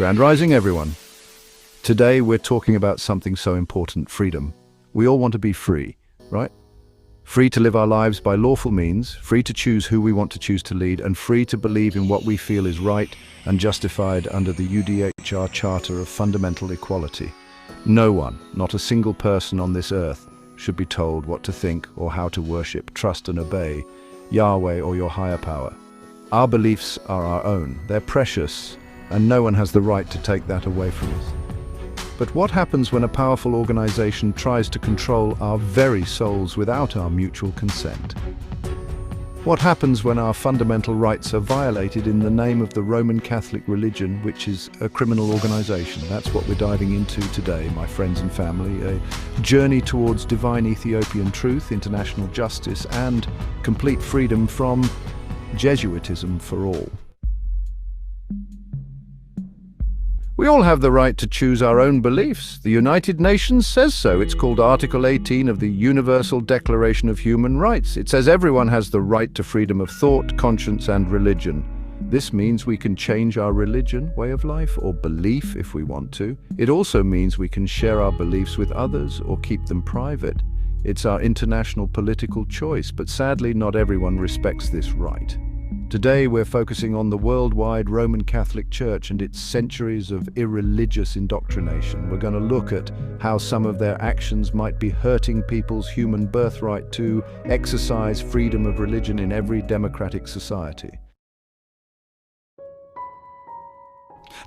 Grand Rising, everyone. Today we're talking about something so important, freedom. We all want to be free, right? Free to live our lives by lawful means, free to choose who we want to choose to lead, and free to believe in what we feel is right and justified under the UDHR Charter of Fundamental Equality. No one, not a single person on this earth, should be told what to think or how to worship, trust and obey Yahweh or your higher power. Our beliefs are our own. They're precious, and no one has the right to take that away from us. But what happens when a powerful organization tries to control our very souls without our mutual consent? What happens when our fundamental rights are violated in the name of the Roman Catholic religion, which is a criminal organization? That's what we're diving into today, my friends and family. A journey towards divine Ethiopian truth, international justice, and complete freedom from Jesuitism for all. We all have the right to choose our own beliefs. The United Nations says so. It's called Article 18 of the Universal Declaration of Human Rights. It says everyone has the right to freedom of thought, conscience, and religion. This means we can change our religion, way of life, or belief if we want to. It also means we can share our beliefs with others or keep them private. It's our international political choice, but sadly not everyone respects this right. Today we're focusing on the worldwide Roman Catholic Church and its centuries of irreligious indoctrination. We're going to look at how some of their actions might be hurting people's human birthright to exercise freedom of religion in every democratic society.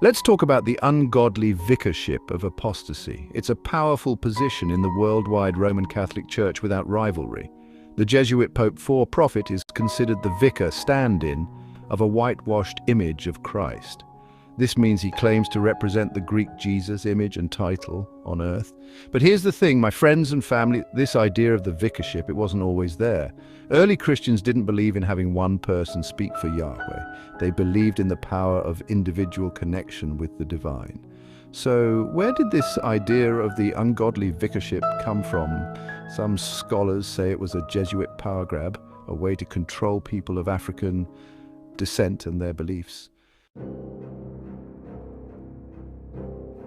Let's talk about the ungodly vicarship of apostasy. It's a powerful position in the worldwide Roman Catholic Church without rivalry. The Jesuit Pope for Prophet is considered the vicar stand-in of a whitewashed image of Christ. This means he claims to represent the Greek Jesus image and title on earth. But here's the thing, my friends and family, this idea of the vicarship, it wasn't always there. Early Christians didn't believe in having one person speak for Yahweh. They believed in the power of individual connection with the divine. So where did this idea of the ungodly vicarship come from? Some scholars say it was a Jesuit power grab, a way to control people of African descent and their beliefs.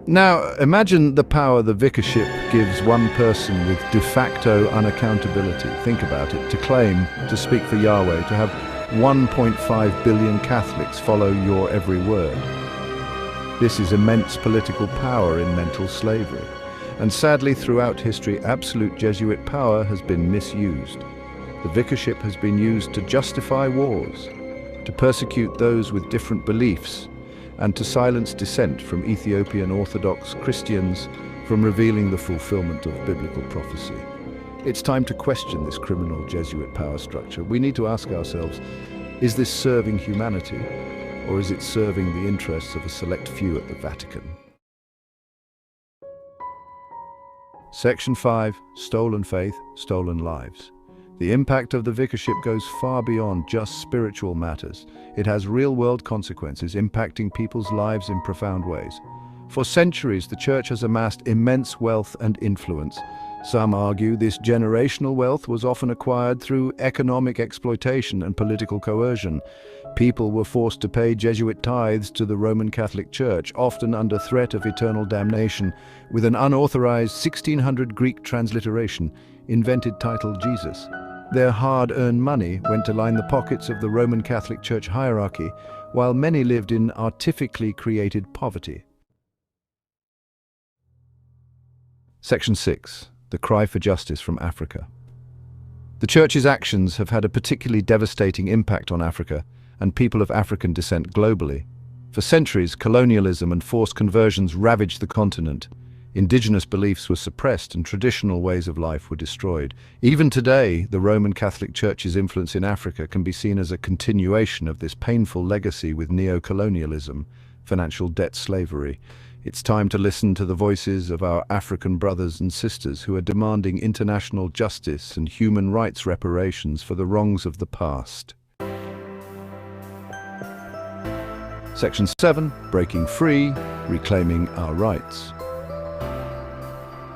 Now, imagine the power the vicarship gives one person with de facto unaccountability. Think about it. To claim to speak for Yahweh, to have 1.5 billion Catholics follow your every word. This is immense political power in mental slavery. And sadly, throughout history, absolute Jesuit power has been misused. The vicarship has been used to justify wars, to persecute those with different beliefs, and to silence dissent from Ethiopian Orthodox Christians from revealing the fulfillment of biblical prophecy. It's time to question this criminal Jesuit power structure. We need to ask ourselves, is this serving humanity, or is it serving the interests of a select few at the Vatican? Section 5. Stolen faith, stolen lives. The impact of the vicarship goes far beyond just spiritual matters. It has real-world consequences, impacting people's lives in profound ways. For centuries, the Church has amassed immense wealth and influence. Some argue this generational wealth was often acquired through economic exploitation and political coercion. People were forced to pay Jesuit tithes to the Roman Catholic Church, often under threat of eternal damnation, with an unauthorized 1600 Greek transliteration, invented titled Jesus. Their hard-earned money went to line the pockets of the Roman Catholic Church hierarchy, while many lived in artificially created poverty. Section 6. The cry for justice from Africa. The Church's actions have had a particularly devastating impact on Africa and people of African descent globally. For centuries, colonialism and forced conversions ravaged the continent. Indigenous beliefs were suppressed and traditional ways of life were destroyed. Even today, the Roman Catholic Church's influence in Africa can be seen as a continuation of this painful legacy with neo-colonialism, financial debt slavery. It's time to listen to the voices of our African brothers and sisters who are demanding international justice and human rights reparations for the wrongs of the past. Section 7. Breaking free, reclaiming our rights.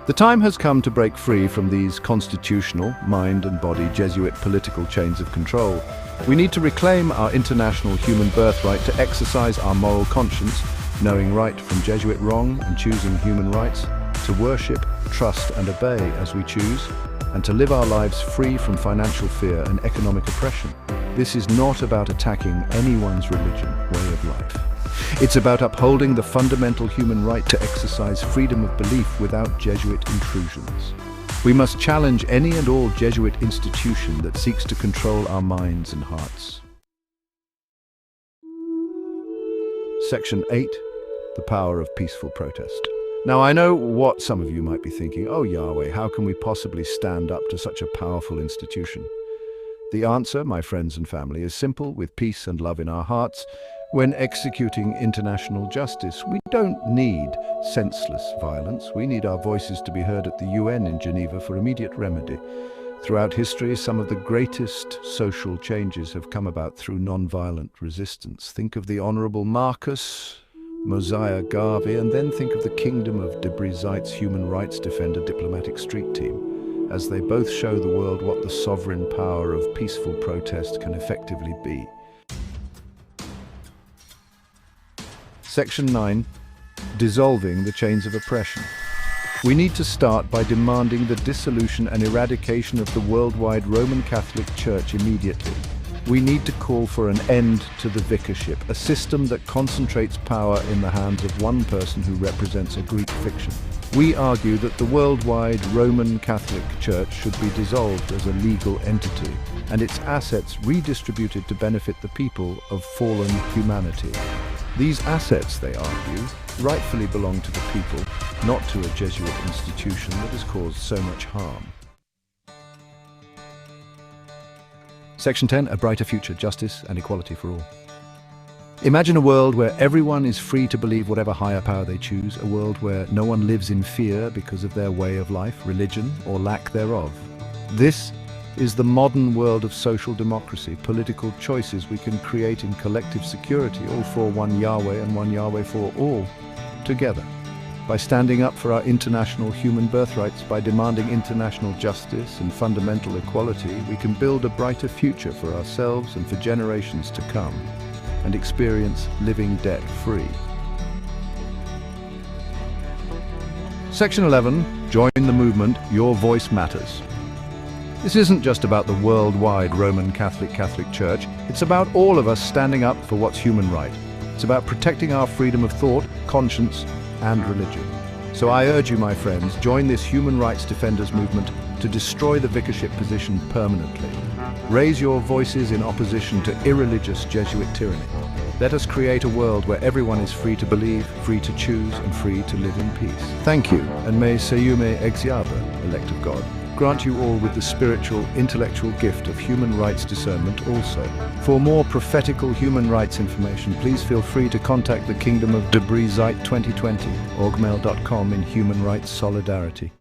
The time has come to break free from these constitutional, mind and body Jesuit political chains of control. We need to reclaim our international human birthright to exercise our moral conscience, knowing right from Jesuit wrong and choosing human rights, to worship, trust and obey as we choose, and to live our lives free from financial fear and economic oppression. This is not about attacking anyone's religion, way of life. It's about upholding the fundamental human right to exercise freedom of belief without Jesuit intrusions. We must challenge any and all Jesuit institution that seeks to control our minds and hearts. Section 8. The power of peaceful protest. Now, I know what some of you might be thinking, oh Yahweh, how can we possibly stand up to such a powerful institution? The answer, my friends and family, is simple. With peace and love in our hearts, when executing international justice, we don't need senseless violence. We need our voices to be heard at the UN in Geneva for immediate remedy. Throughout history, some of the greatest social changes have come about through non-violent resistance. Think of the Honorable Marcus, Mosiah Garvey, and then think of the Kingdom of Debrizeit's human rights defender diplomatic street team, as they both show the world what the sovereign power of peaceful protest can effectively be. Section 9. Dissolving the chains of oppression. We need to start by demanding the dissolution and eradication of the worldwide Roman Catholic Church immediately. We need to call for an end to the Vicarship, a system that concentrates power in the hands of one person who represents a Greek fiction. We argue that the worldwide Roman Catholic Church should be dissolved as a legal entity, and its assets redistributed to benefit the people of fallen humanity. These assets, they argue, rightfully belong to the people, not to a Jesuit institution that has caused so much harm. Section 10. A brighter future, justice and equality for all. Imagine a world where everyone is free to believe whatever higher power they choose, a world where no one lives in fear because of their way of life, religion, or lack thereof. This is the modern world of social democracy, political choices we can create in collective security, all for one Yahweh and one Yahweh for all, together. By standing up for our international human birthrights, by demanding international justice and fundamental equality, we can build a brighter future for ourselves and for generations to come, and experience living debt-free. Section 11. Join the movement. Your voice matters. This isn't just about the worldwide Roman Catholic Church. It's about all of us standing up for what's human right. It's about protecting our freedom of thought, conscience, and religion. So I urge you, my friends, join this human rights defenders movement to destroy the Vicarship position permanently. Raise your voices in opposition to irreligious Jesuit tyranny. Let us create a world where everyone is free to believe, free to choose, and free to live in peace. Thank you, and may Seume Exiaba, elect of God, grant you all with the spiritual, intellectual gift of human rights discernment also. For more prophetical human rights information, please feel free to contact the Kingdom of Debrizite 2020, orgmail.com in Human Rights Solidarity.